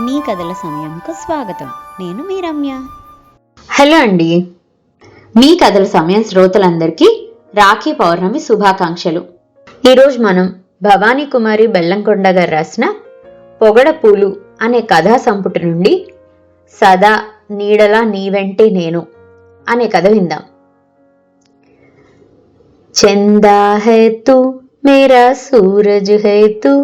మీ కథల సమయంకు స్వాగతం. నేను మీ రమ్య. హలో అండి. మీ కథల సమయం శ్రోతలందరికీ రాఖీ పౌర్ణమి శుభాకాంక్షలు. ఈరోజు మనం భవానీ కుమారి బెల్లంకొండ గారు రాసిన పొగడ పూలు అనే కథా సంపుటి నుండి సదా నీడలా నీవెంటే నేను అనే కథ విందాం. చందా హై తూ మేరా సూరజ్ హై తూ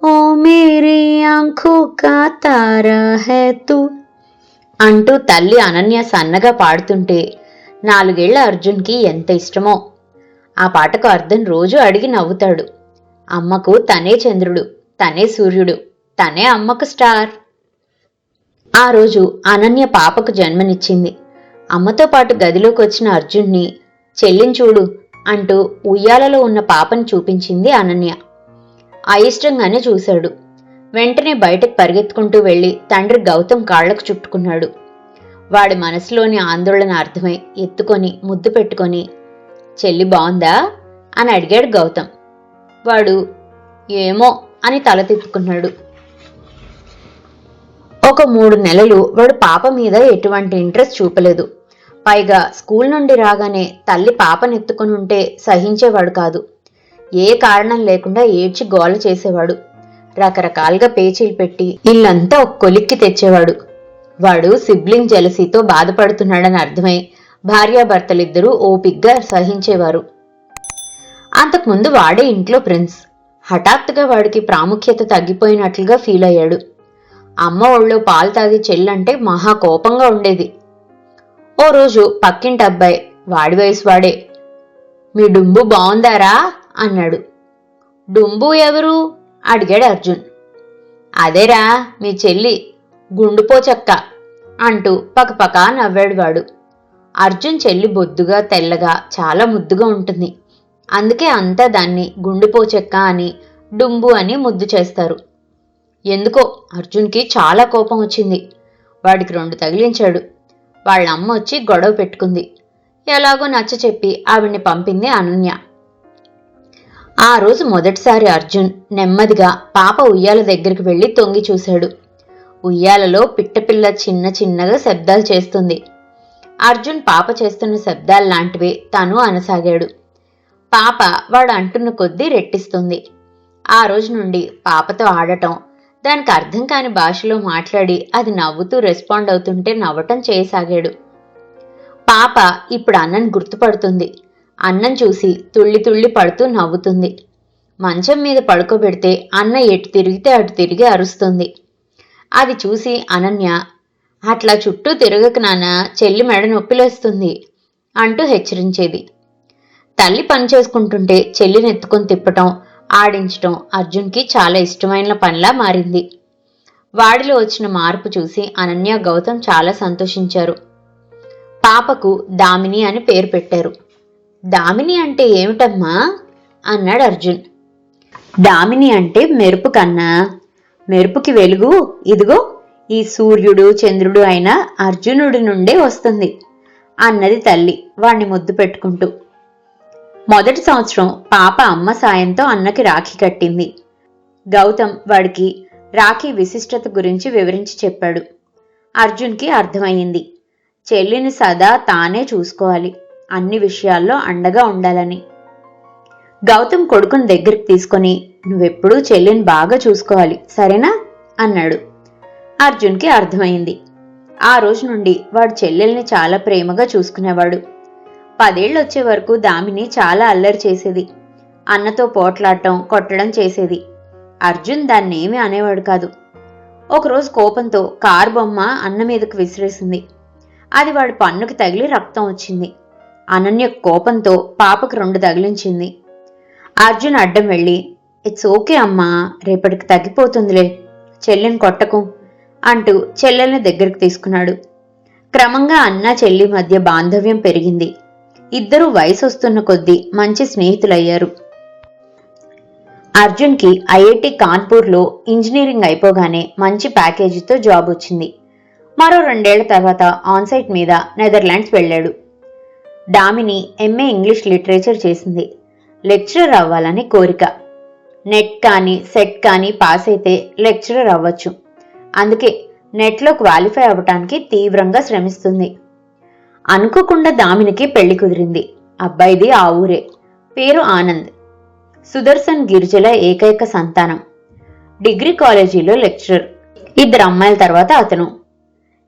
ఓ మేరీ ఆంఖో కా తారా హై తూ అంటూ తల్లి అనన్య సన్నగా పాడుతుంటే 4 ఏళ్ల అర్జున్కి ఎంత ఇష్టమో. ఆ పాటకు అర్థం రోజు అడిగి నవ్వుతాడు. అమ్మకు తనే చంద్రుడు, తనే సూర్యుడు, తనే అమ్మకు స్టార్. ఆ రోజు అనన్య పాపకు జన్మనిచ్చింది. అమ్మతో పాటు గదిలోకి వచ్చిన అర్జున్ని చెల్లిని చూడు అంటూ ఉయ్యాలలో ఉన్న పాపని చూపించింది అనన్య. అయిష్టంగానే చూశాడు. వెంటనే బయటకు పరిగెత్తుకుంటూ వెళ్లి తండ్రి గౌతమ్ కాళ్లకు చుట్టుకున్నాడు. వాడి మనసులోని ఆందోళన అర్థమై ఎత్తుకొని ముద్దు పెట్టుకొని చెల్లి బావుందా అని అడిగాడు గౌతమ్. వాడు ఏమో అని తల తిప్పుకున్నాడు. ఒక 3 నెలలు వాడు పాప మీద ఎటువంటి ఇంట్రెస్ట్ చూపలేదు. పైగా స్కూల్ నుండి రాగానే తల్లి పాపనెత్తుకుని ఉంటే సహించేవాడు కాదు. ఏ కారణం లేకుండా ఏడ్చి గోల చేసేవాడు. రకరకాలుగా పేచీలు పెట్టి ఇల్లంతా ఒక కొలిక్కి తెచ్చేవాడు. వాడు సిబ్లింగ్ జెలసీతో బాధపడుతున్నాడని అర్థమై భార్యాభర్తలిద్దరూ ఓపిగ్గా సహించేవారు. అంతకుముందు వాడే ఇంట్లో ప్రిన్స్. హఠాత్తుగా వాడికి ప్రాముఖ్యత తగ్గిపోయినట్లుగా ఫీల్ అయ్యాడు. అమ్మ ఒళ్ళో పాలు తాగి చెల్లంటే మహా కోపంగా ఉండేది. ఓ రోజు పక్కింటి అబ్బాయి, వాడి వయసు వాడే, మీ డుంబు బావుందారా అన్నాడు. డుంబు ఎవరు అడిగాడు అర్జున్. అదేరా మీ చెల్లి గుండుపోచక్క అంటూ పకపకా నవ్వాడు వాడు. అర్జున్ చెల్లి బొద్దుగా తెల్లగా చాలా ముద్దుగా ఉంటుంది. అందుకే అంతా దాన్ని గుండుపోచెక్క అని డుంబు అని ముద్దు చేస్తారు. ఎందుకో అర్జున్కి చాలా కోపం వచ్చింది. వాడికి 2 తగిలించాడు. వాళ్ళ అమ్మ వచ్చి గొడవ పెట్టుకుంది. ఎలాగో నచ్చ చెప్పి ఆవిడ్ని పంపింది అనన్య. ఆ రోజు మొదటిసారి అర్జున్ నెమ్మదిగా పాప ఉయ్యాల దగ్గరికి వెళ్లి తొంగి చూశాడు. ఉయ్యాలలో పిట్టపిల్ల చిన్న చిన్నగా శబ్దాలు చేస్తుంది. అర్జున్ పాప చేస్తున్న శబ్దాల్లాంటివే తను అనసాగాడు. పాప వాడు అంటున్న కొద్దీ రెట్టిస్తుంది. ఆ రోజు నుండి పాపతో ఆడటం, దానికి అర్థం కాని భాషలో మాట్లాడి అది నవ్వుతూ రెస్పాండ్ అవుతుంటే నవ్వటం చేయసాగాడు. పాప ఇప్పుడు అన్నను గుర్తుపడుతుంది. అన్నం చూసి తుళ్ళి తుళ్ళి పడుతూ నవ్వుతుంది. మంచం మీద పడుకోబెడితే అన్న ఎటు తిరిగితే అటు తిరిగి అరుస్తుంది. అది చూసి అనన్య, అట్లా చుట్టూ తిరగక నాన్న, చెల్లి మెడ నొప్పిలేస్తుంది అంటూ హెచ్చరించేది. తల్లి పని చేసుకుంటుంటే చెల్లిని ఎత్తుకొని తిప్పటం, ఆడించటం అర్జున్కి చాలా ఇష్టమైన పనిలా మారింది. వాడిలో వచ్చిన మార్పు చూసి అనన్య, గౌతమ్ చాలా సంతోషించారు. పాపకు దామిని అని పేరు పెట్టారు. దామిని అంటే ఏమిటమ్మా అన్నాడు అర్జున్. దామిని అంటే మెరుపు కన్నా. మెరుపుకి వెలుగు ఇదిగో ఈ సూర్యుడు చంద్రుడు అయిన అర్జునుడి నుండే వస్తుంది అన్నది తల్లి వాణ్ణి ముద్దు పెట్టుకుంటూ. మొదటి సంవత్సరం పాప అమ్మ సాయంతో అన్నకి రాఖీ కట్టింది. గౌతమ్ వాడికి రాఖీ విశిష్టత గురించి వివరించి చెప్పాడు. అర్జున్కి అర్థమయ్యింది. చెల్లిని సదా తానే చూసుకోవాలి, అన్ని విషయాల్లో అండగా ఉండాలని. గౌతమ్ కొడుకుని దగ్గరికి తీసుకొని, నువ్వెప్పుడూ చెల్లిని బాగా చూసుకోవాలి సరేనా అన్నాడు. అర్జున్కి అర్థమైంది. ఆ రోజు నుండి వాడు చెల్లెల్ని చాలా ప్రేమగా చూసుకునేవాడు. 10 ఏళ్ళు వచ్చే వరకు దామిని చాలా అల్లరి చేసేది. అన్నతో పోట్లాడటం కొట్టడం చేసేది. అర్జున్ దాన్నేమీ అనేవాడు కాదు. ఒకరోజు కోపంతో కారు బొమ్మ అన్న మీదకు విసిరేసింది. అది వాడి పన్నుకి తగిలి రక్తం వచ్చింది. అనన్య కోపంతో పాపకు 2 తగిలించింది. అర్జున్ అడ్డం వెళ్ళి, ఇట్స్ ఓకే అమ్మా, రేపటికి తగ్గిపోతుందిలే, చెల్లిని కొట్టకు అంటూ చెల్లెల్ని దగ్గరికి తీసుకున్నాడు. క్రమంగా అన్న చెల్లి మధ్య బాంధవ్యం పెరిగింది. ఇద్దరూ వయసు వస్తున్న కొద్దీ మంచి స్నేహితులయ్యారు. అర్జున్కి ఐఐటి కాన్పూర్లో ఇంజనీరింగ్ అయిపోగానే మంచి ప్యాకేజీతో జాబ్ వచ్చింది. మరో 2 ఏళ్ల తర్వాత ఆన్సైట్ మీద నెదర్లాండ్స్ వెళ్ళాడు. దామిని ఎంఏ ఇంగ్లీష్ లిటరేచర్ చేసింది. లెక్చరర్ అవ్వాలని కోరిక. నెట్ కానీ సెట్ కానీ పాస్ అయితే లెక్చరర్ అవ్వచ్చు. అందుకే నెట్లో క్వాలిఫై అవ్వటానికి తీవ్రంగా శ్రమిస్తుంది. అనుకోకుండా దామినికి పెళ్లి కుదిరింది. అబ్బాయిది ఆ ఊరే. పేరు ఆనంద్. సుదర్శన్ గిరిజల ఏకైక సంతానం. డిగ్రీ కాలేజీలో లెక్చరర్. 2 అమ్మాయిల తర్వాత అతను.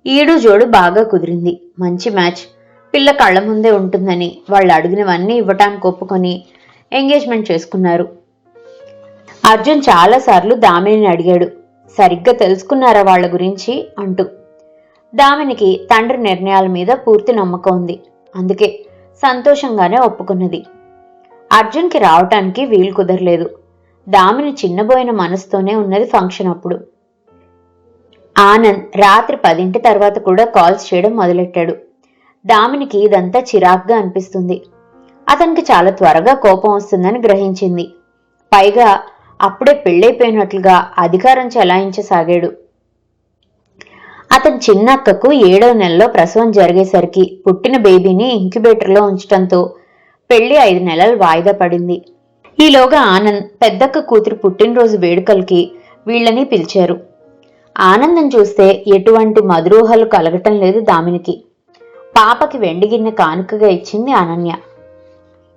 ఈడు జోడు బాగా కుదిరింది. మంచి మ్యాచ్. పిల్ల కళ్ళ ముందే ఉంటుందని వాళ్ళు అడిగినవన్నీ ఇవ్వటానికి ఒప్పుకొని ఎంగేజ్మెంట్ చేసుకున్నారు. అర్జున్ చాలాసార్లు దామిని అడిగాడు, సరిగ్గా తెలుసుకున్నారా వాళ్ళ గురించి అంటూ. దామినికి తండ్రి నిర్ణయాల మీద పూర్తి నమ్మకం ఉంది. అందుకే సంతోషంగానే ఒప్పుకున్నది. అర్జున్కి రావటానికి వీలు కుదరలేదు. దామిని చిన్నబోయిన మనసుతోనే ఉన్నది ఫంక్షన్ అప్పుడు. ఆనంద్ రాత్రి 10 తర్వాత కూడా కాల్స్ చేయడం మొదలెట్టాడు. దామినికి ఇదంతా చిరాగ్గా అనిపిస్తుంది. అతనికి చాలా త్వరగా కోపం వస్తుందని గ్రహించింది. పైగా అప్పుడే పెళ్ళైపోయినట్లుగా అధికారం చెలాయించసాగాడు. అతని చిన్నక్కకు 7వ నెలలో ప్రసవం జరిగేసరికి పుట్టిన బేబీని ఇంక్యుబేటర్లో ఉంచడంతో పెళ్లి 5 నెలలు వాయిదా పడింది. ఈలోగా ఆనంద్ పెద్దక్క కూతురు పుట్టినరోజు వేడుకలకి వీళ్ళని పిలిచారు. ఆనందం చూస్తే ఎటువంటి మధురోహాలు కలగటం లేదు దామినికి. పాపకి వెండి గిన్నె కానుకగా ఇచ్చింది అనన్య.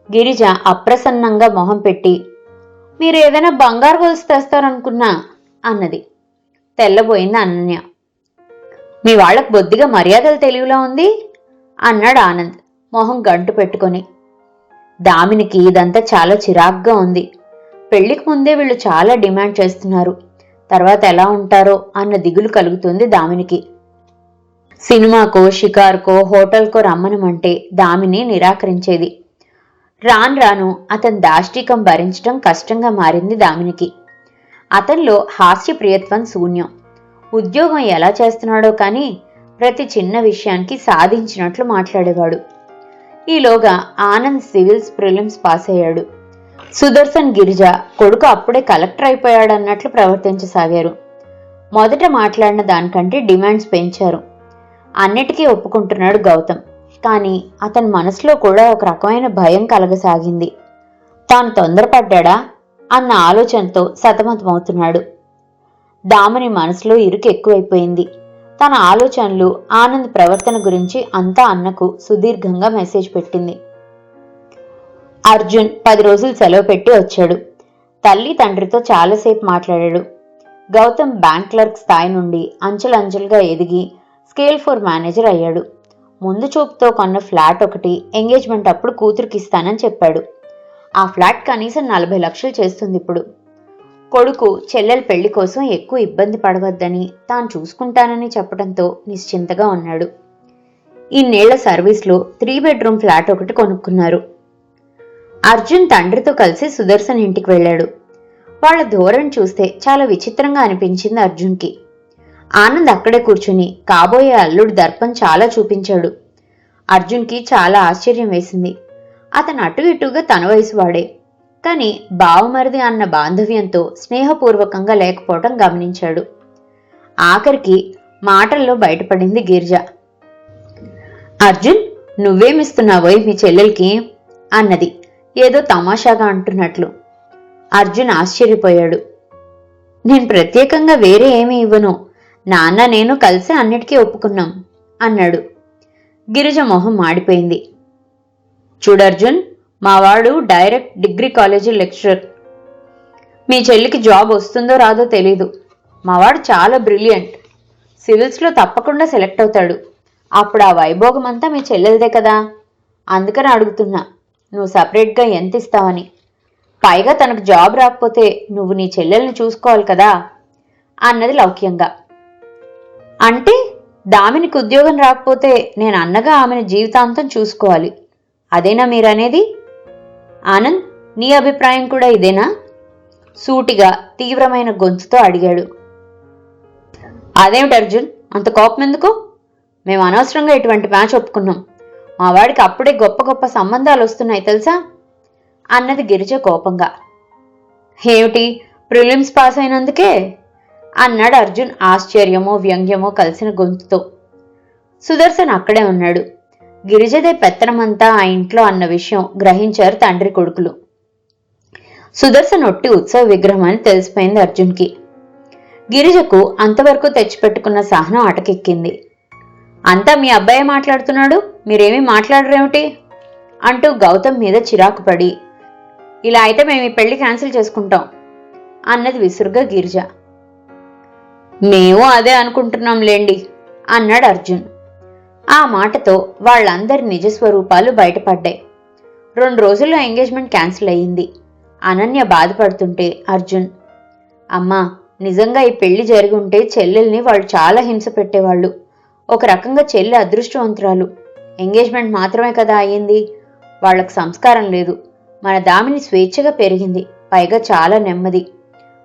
గిరిజ అప్రసన్నంగా మొహం పెట్టి, మీరు ఏదైనా బంగారు గొలుసు తెస్తారనుకున్నా అన్నది. తెల్లబోయింది అనన్య. మీ వాళ్లకు బొద్దిగా మర్యాదలు తెలివిలా ఉంది అన్నాడు ఆనంద్ మొహం గంటు పెట్టుకొని. దామినికి ఇదంతా చాలా చిరాగ్గా ఉంది. పెళ్లికి ముందే వీళ్ళు చాలా డిమాండ్ చేస్తున్నారు. తర్వాత ఎలా ఉంటారో అన్న దిగులు కలుగుతుంది దామినికి. సినిమాకో షికార్కో హోటల్కో రమ్మనమంటే దామిని నిరాకరించేది. రాను రాను అతని దాష్టికం భరించడం కష్టంగా మారింది దామినికి. అతనిలో హాస్యప్రియత్వం శూన్యం. ఉద్యోగం ఎలా చేస్తున్నాడో కానీ ప్రతి చిన్న విషయానికి సాధించినట్లు మాట్లాడేవాడు. ఈలోగా ఆనంద్ సివిల్స్ ప్రిలిమ్స్ పాస్ అయ్యాడు. సుదర్శన్ గిరిజ కొడుకు అప్పుడే కలెక్టర్ అయిపోయాడన్నట్లు ప్రవర్తించసాగారు. మొదట మాట్లాడిన దానికంటే డిమాండ్స్ పెంచారు. అన్నిటికీ ఒప్పుకుంటున్నాడు గౌతమ్. కానీ అతని మనసులో కూడా ఒక రకమైన భయం కలగసాగింది. తాను తొందరపడ్డా అన్న ఆలోచనతో సతమతమవుతున్నాడు. దామిని మనసులో ఇరుకు ఎక్కువైపోయింది. తన ఆలోచనలు ఆనంద్ ప్రవర్తన గురించి అంతా అన్నకు సుదీర్ఘంగా మెసేజ్ పెట్టింది. అర్జున్ 10 రోజులు సెలవు పెట్టి వచ్చాడు. తల్లి తండ్రితో చాలాసేపు మాట్లాడాడు. గౌతమ్ బ్యాంక్ క్లర్క్ స్థాయి నుండి అంచెలంచెలుగా ఎదిగి స్కేల్ 4 మేనేజర్ అయ్యాడు. ముందు చూపుతో కొన్న ఫ్లాట్ ఒకటి ఎంగేజ్మెంట్ అప్పుడు కూతురికి ఇస్తానని చెప్పాడు. ఆ ఫ్లాట్ కనీసం 40 లక్షలు చేస్తుంది ఇప్పుడు. కొడుకు చెల్లెల పెళ్లి కోసం ఎక్కువ ఇబ్బంది పడవద్దని తాను చూసుకుంటానని చెప్పడంతో నిశ్చింతగా ఉన్నాడు. ఇన్నేళ్ల సర్వీస్లో 3 బెడ్రూమ్ ఫ్లాట్ ఒకటి కొనుక్కున్నారు. అర్జున్ తండ్రితో కలిసి సుదర్శన్ ఇంటికి వెళ్ళాడు. వాళ్ల ధోరణి చూస్తే చాలా విచిత్రంగా అనిపించింది అర్జున్కి. ఆనంద్ అక్కడే కూర్చుని కాబోయే అల్లుడి దర్పం చాలా చూపించాడు. అర్జున్కి చాలా ఆశ్చర్యం వేసింది. అతను అటు ఇటుగా తన వయసు వాడే, కానీ బావమరిది అన్న బాంధవ్యంతో స్నేహపూర్వకంగా లేకపోవటం గమనించాడు. ఆఖరికి మాటల్లో బయటపడింది గిరిజ. అర్జున్, నువ్వేమిస్తున్నావోయ్ మీ చెల్లెలకి అన్నది ఏదో తమాషాగా అంటున్నట్లు. అర్జున్ ఆశ్చర్యపోయాడు. నేను ప్రత్యేకంగా వేరే ఏమీ ఇవ్వను, నాన్న నేను కలిసి అన్నిటికీ ఒప్పుకున్నాం అన్నాడు. గిరిజ మొహం మాడిపోయింది. చూడర్జున్, మావాడు డైరెక్ట్ డిగ్రీ కాలేజీ లెక్చరర్. మీ చెల్లికి జాబ్ వస్తుందో రాదో తెలీదు. మావాడు చాలా బ్రిలియంట్. సివిల్స్లో తప్పకుండా సెలెక్ట్ అవుతాడు. అప్పుడు ఆ వైభోగం అంతా మీ చెల్లెలదే కదా. అందుకని అడుగుతున్నా, నువ్వు సపరేట్గా ఎంత ఇస్తావని. పైగా తనకు జాబ్ రాకపోతే నువ్వు నీ చెల్లెల్ని చూసుకోవాలి కదా అన్నది లౌక్యంగా. అంటే దామినికి ఉద్యోగం రాకపోతే నేను అన్నగా ఆమెను జీవితాంతం చూసుకోవాలి, అదేనా మీరనేది? ఆనంద్, నీ అభిప్రాయం కూడా ఇదేనా? సూటిగా తీవ్రమైన గొంతుతో అడిగాడు. అదేమిటి అర్జున్, అంత కోపం ఎందుకు? మేము అనవసరంగా ఇటువంటి మ్యాచ్ ఒప్పుకున్నాం. మా వాడికి అప్పుడే గొప్ప గొప్ప సంబంధాలు వస్తున్నాయి తెలుసా అన్నది గిరిజ కోపంగా. ఏమిటి, ప్రిలిమ్స్ పాస్ అయినందుకే అన్నాడు అర్జున్ ఆశ్చర్యమో వ్యంగ్యమో కలిసిన గొంతుతో. సుదర్శన్ అక్కడే ఉన్నాడు. గిరిజదే పెత్తనమంతా ఆ ఇంట్లో అన్న విషయం గ్రహించారు తండ్రి కొడుకులు. సుదర్శన్ ఒట్టి ఉత్సవ విగ్రహం అని తెలిసిపోయింది అర్జున్కి. గిరిజకు అంతవరకు తెచ్చిపెట్టుకున్న సహనం అటకెక్కింది. అంతా మీ అబ్బాయే మాట్లాడుతున్నాడు, మీరేమీ మాట్లాడరేమిటి అంటూ గౌతమ్ మీద చిరాకు పడి, ఇలా అయితే మేము ఈ పెళ్లి క్యాన్సిల్ చేసుకుంటాం అన్నది విసురుగా గిరిజ. మేము అదే అనుకుంటున్నాంలేండి అన్నాడు అర్జున్. ఆ మాటతో వాళ్ళందరి నిజస్వరూపాలు బయటపడ్డాయి. 2 రోజుల్లో ఎంగేజ్మెంట్ క్యాన్సిల్ అయ్యింది. అనన్య బాధపడుతుంటే అర్జున్, అమ్మా, నిజంగా ఈ పెళ్లి జరిగి ఉంటే చెల్లెల్ని వాళ్ళు చాలా హింస పెట్టేవాళ్ళు. ఒక రకంగా చెల్లి అదృష్టవంతురాలు. ఎంగేజ్మెంట్ మాత్రమే కదా అయ్యింది. వాళ్లకు సంస్కారం లేదు. మన దామిని స్వేచ్ఛగా పెరిగింది, పైగా చాలా నెమ్మది.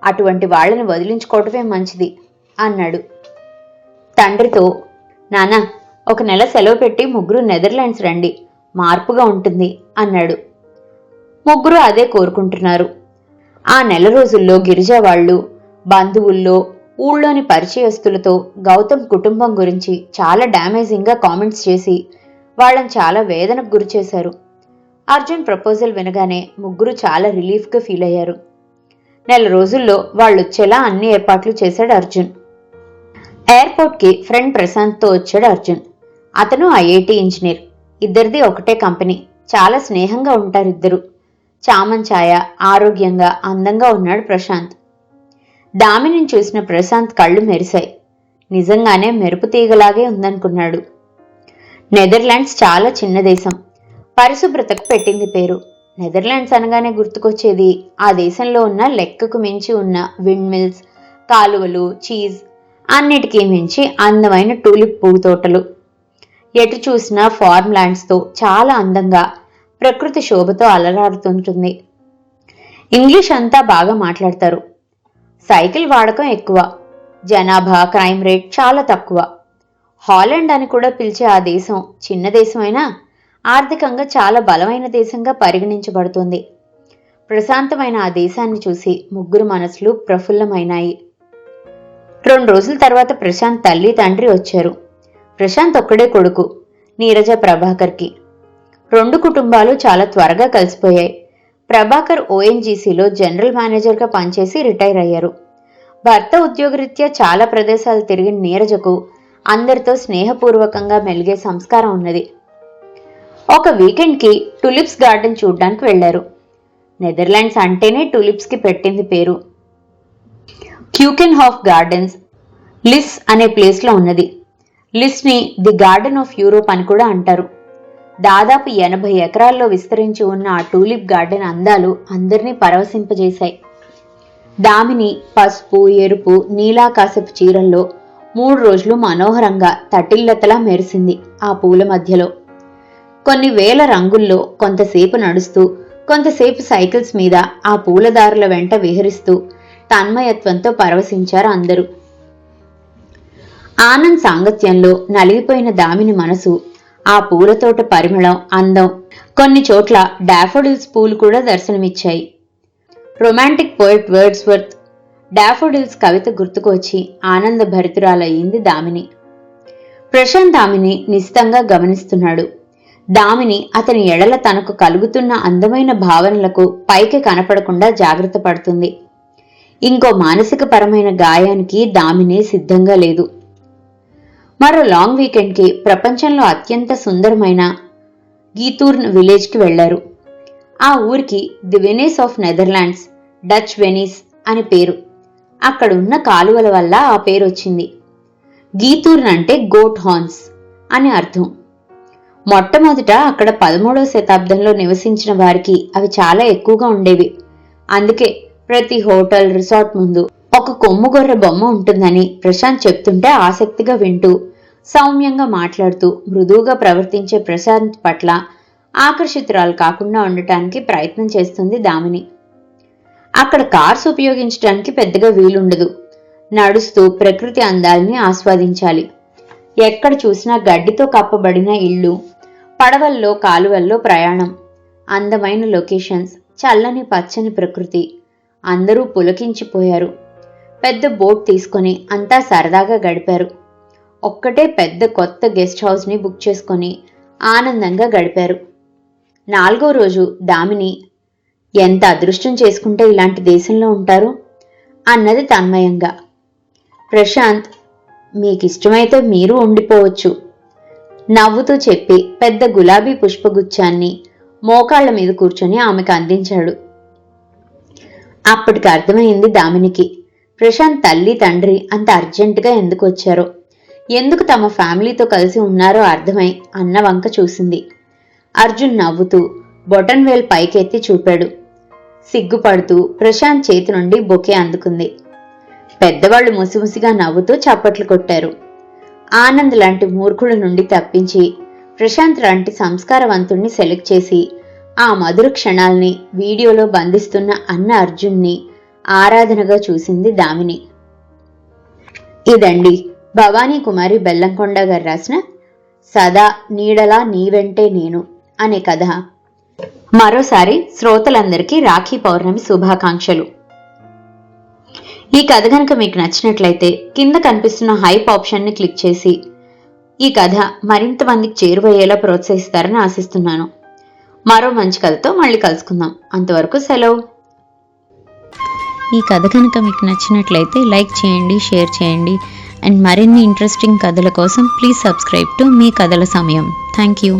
అటువంటి వాళ్లని వదిలించుకోవటమే మంచిది అన్నాడు. తండ్రితో, నాన్న, 1 నెల సెలవు పెట్టి ముగ్గురు నెదర్లాండ్స్ రండి, మార్పుగా ఉంటుంది అన్నాడు. ముగ్గురు అదే కోరుకుంటున్నారు. ఆ నెల రోజుల్లో గిరిజా వాళ్ళు బంధువుల్లో, ఊళ్ళోని పరిచయస్తులతో గౌతమ్ కుటుంబం గురించి చాలా డ్యామేజింగ్గా కామెంట్స్ చేసి వాళ్ళని చాలా వేదనకు గురిచేశారు. అర్జున్ ప్రపోజల్ వినగానే ముగ్గురు చాలా రిలీఫ్గా ఫీల్ అయ్యారు. నెల రోజుల్లో వాళ్ళొచ్చేలా అన్ని ఏర్పాట్లు చేశాడు అర్జున్. ఎయిర్పోర్ట్కి ఫ్రెండ్ ప్రశాంత్తో వచ్చాడు అర్జున్. అతను ఐఐటి ఇంజనీర్. ఇద్దరిది ఒకటే కంపెనీ. చాలా స్నేహంగా ఉంటారిద్దరు. చామంచాయ, ఆరోగ్యంగా, అందంగా ఉన్నాడు ప్రశాంత్. దామిని చూసిన ప్రశాంత్ కళ్ళు మెరిశాయి. నిజంగానే మెరుపు తీగలాగే ఉందనుకున్నాడు. నెదర్లాండ్స్ చాలా చిన్న దేశం. పరిశుభ్రతకు పెట్టింది పేరు. నెదర్లాండ్స్ అనగానే గుర్తుకొచ్చేది ఆ దేశంలో ఉన్న లెక్కకు మించి ఉన్న విండ్ మిల్స్, కాలువలు, చీజ్, అన్నిటికీ మించి అందమైన టూలిప్ పువ్వు తోటలు. ఎటు చూసినా ఫార్మ్ ల్యాండ్స్తో చాలా అందంగా, ప్రకృతి శోభతో అలరాడుతుంటుంది. ఇంగ్లీష్ అంతా బాగా మాట్లాడతారు. సైకిల్ వాడకం ఎక్కువ. జనాభా, క్రైమ్ రేట్ చాలా తక్కువ. హాలండ్ అని కూడా పిలిచే ఆ దేశం చిన్న దేశమైనా ఆర్థికంగా చాలా బలమైన దేశంగా పరిగణించబడుతుంది. ప్రశాంతమైన ఆ దేశాన్ని చూసి ముగ్గురు మనసులు ప్రఫుల్లమైనాయి. 2 రోజుల తర్వాత ప్రశాంత్ తల్లి, తండ్రి వచ్చారు. ప్రశాంత్ ఒక్కడే కొడుకు, నీరజ ప్రభాకర్కి. 2 కుటుంబాలు చాలా త్వరగా కలిసిపోయాయి. ప్రభాకర్ ఓఎన్జీసీలో జనరల్ మేనేజర్గా పనిచేసి రిటైర్ అయ్యారు. భర్త ఉద్యోగరీత్యా చాలా ప్రదేశాలు తిరిగిన నీరజకు అందరితో స్నేహపూర్వకంగా మెలిగే సంస్కారం ఉన్నది. ఒక వీకెండ్కి టులిప్స్ గార్డెన్ చూడ్డానికి వెళ్లారు. నెదర్లాండ్స్ అంటేనే టులిప్స్కి పెట్టింది పేరు. క్యూకెన్హాఫ్ గార్డెన్స్ లిస్ అనే ప్లేస్లో ఉన్నది. లిస్ని ది గార్డెన్ ఆఫ్ యూరోప్ అని కూడా అంటారు. దాదాపు 80 ఎకరాల్లో విస్తరించి ఉన్న ఆ టూలిప్ గార్డెన్ అందాలు అందరినీ పరవశింపజేశాయి. దామిని పసుపు, ఎరుపు, నీలాకాశపు చీరల్లో 3 రోజులు మనోహరంగా తటిల్లతలా మెరిసింది ఆ పూల మధ్యలో. కొన్ని వేల రంగుల్లో కొంతసేపు నడుస్తూ, కొంతసేపు సైకిల్స్ మీద ఆ పూలదారుల వెంట విహరిస్తూ తన్మయత్వంతో పరవశించారు అందరూ. ఆనంద్ సాంగత్యంలో నలిగిపోయిన దామిని మనసు ఆ పూలతోట పరిమళం, అందం, కొన్ని చోట్ల డాఫోడిల్స్ పూలు కూడా దర్శనమిచ్చాయి. రొమాంటిక్ పోయిట్ వర్డ్స్వర్త్ డాఫోడిల్స్ కవిత గుర్తుకు వచ్చి ఆనంద భరితురాలయ్యింది దామిని. ప్రశాంత్ దామిని నిశితంగా గమనిస్తున్నాడు. దామిని అతని ఎడల తనకు కలుగుతున్న అందమైన భావనలకు పైకి కనపడకుండా జాగ్రత్త పడుతుంది. ఇంకో మానసిక పరమైన గాయానికి దామిని సిద్ధంగా లేదు. మరో లాంగ్ వీకెండ్కి ప్రపంచంలో అత్యంత సుందరమైన గీతూర్న్ విలేజ్కి వెళ్లారు. ఆ ఊరికి the Venice of Netherlands, Dutch Venice అని పేరు. అక్కడున్న కాలువల వల్ల ఆ పేరు వచ్చింది. గీతూర్న్ అంటే గోట్ హార్న్స్ అని అర్థం. మొట్టమొదట అక్కడ 13వ శతాబ్దంలో నివసించిన వారికి అవి చాలా ఎక్కువగా ఉండేవి. అందుకే ప్రతి హోటల్, రిసార్ట్ ముందు ఒక కొమ్ముగొర్రె బొమ్మ ఉంటుందని ప్రశాంత్ చెప్తుంటే ఆసక్తిగా వింటూ, సౌమ్యంగా మాట్లాడుతూ, మృదువుగా ప్రవర్తించే ప్రశాంత్ పట్ల ఆకర్షితురాలు కాకుండా ఉండటానికి ప్రయత్నం చేస్తుంది దామిని. అక్కడ కార్స్ ఉపయోగించడానికి పెద్దగా వీలుండదు. నడుస్తూ ప్రకృతి అందాల్ని ఆస్వాదించాలి. ఎక్కడ చూసినా గడ్డితో కప్పబడిన ఇళ్ళు, పడవల్లో, కాలువల్లో ప్రయాణం, అందమైన లొకేషన్స్, చల్లని పచ్చని ప్రకృతి. అందరూ పులకించిపోయారు. పెద్ద బోట్ తీసుకొని అంతా సరదాగా గడిపారు. ఒక్కటే పెద్ద కొత్త గెస్ట్ హౌస్ని బుక్ చేసుకొని ఆనందంగా గడిపారు. 4వ రోజు దామిని, ఎంత అదృష్టం చేసుకుంటే ఇలాంటి దేశంలో ఉంటారు అన్నది తన్మయంగా. ప్రశాంత్, మీకిష్టమైతే మీరు ఉండిపోవచ్చు నవ్వుతూ చెప్పి పెద్ద గులాబీ పుష్పగుచ్చాన్ని మోకాళ్ల మీద కూర్చొని ఆమెకు అందించాడు. అప్పటికి అర్థమైంది దామినికి ప్రశాంత్ తల్లి తండ్రి అంత అర్జెంటుగా ఎందుకు వచ్చారో, ఎందుకు తమ ఫ్యామిలీతో కలిసి ఉన్నారో అర్థమై అన్న వంక చూసింది. అర్జున్ నవ్వుతూ బొటన్ వేల్ పైకెత్తి చూపాడు. సిగ్గుపడుతూ ప్రశాంత్ చేతి నుండి బొకే అందుకుంది. పెద్దవాళ్లు ముసిముసిగా నవ్వుతూ చప్పట్లు కొట్టారు. ఆనంద్ లాంటి మూర్ఖుల నుండి తప్పించి ప్రశాంత్ లాంటి సంస్కారవంతుణ్ణి సెలెక్ట్ చేసి ఆ మధుర క్షణాల్ని వీడియోలో బంధిస్తున్న అన్న అర్జున్ని ఆరాధనగా చూసింది దామిని. ఇదండి భవానీ కుమారి బెల్లంకొండ గారు రాసిన సదా నీడలా నీ వెంటే నేను అనే కథ. మరోసారి శ్రోతలందరికీ రాఖీ పౌర్ణమి శుభాకాంక్షలు. ఈ కథ కనుక మీకు నచ్చినట్లయితే కింద కనిపిస్తున్న హైప్ ఆప్షన్ని క్లిక్ చేసి ఈ కథ మరింత మందికి చేరువయ్యేలా ప్రోత్సహిస్తారని ఆశిస్తున్నాను. మరో మంచి కథతో మళ్ళీ కలుసుకుందాం. అంతవరకు సెలవు. ఈ కథ కనుక మీకు నచ్చినట్లయితే లైక్ చేయండి, షేర్ చేయండి. అండ్ మరిన్ని ఇంట్రెస్టింగ్ కథల కోసం ప్లీజ్ సబ్స్క్రైబ్ టు మీ కథల సమయం. Thank you.